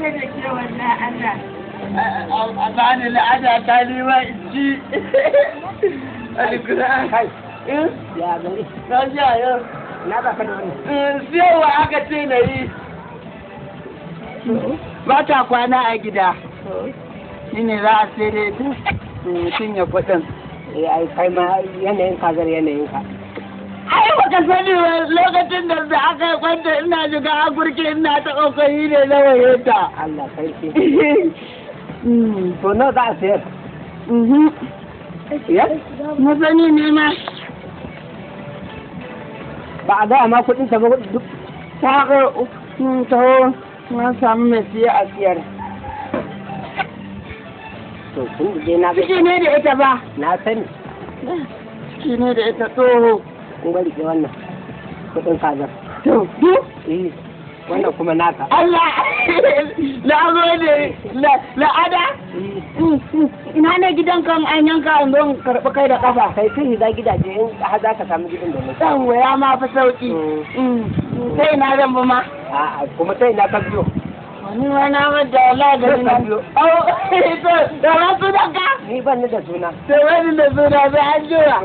ce da ke wannan Allah. A bani la'ada ta nema in ci. Alkura. Kai. Ya gari. Na sha yau. Na ba ka da wani. Siyowa aka ce na yi. Ba ta kwana a gida. Shi ne za a sai da ita. Mutum ya kuɗin. Ai kai ma yanayin kazar yanayin ka. Ai baka sani ba lokacin da aka yi kwanta ina shiga agurki ina ta ƙoƙari ne na wayeta. Allah sarki. To nawa za a sayar? Ya? Na sani ne ma. Ba a gaya ma kuɗin ta ba duk. Ta haka taho na samu mai siya a siyar. To kun da dai na ga. Ciki ne da ita ba. Na sani. Ciki ne da ita tsoho. Kun bari ke wannan kuɗin kazar. To, Wannan kuma naka. Allah! Na gode! La'ada? Ina ne gidan kan an yanka an zo karɓi kai da ƙafa. Kai kai za gidaje in har za ka samu gidan da mutum. Ɗan waya ma fi sauƙi. Sai na zan ba ma. A'a kuma sai na ka biyo. Wani ma na wadda wala da ni nan. Au, da na sunan ka? Ni ban ni da suna. Sai wani da suna sai an jira.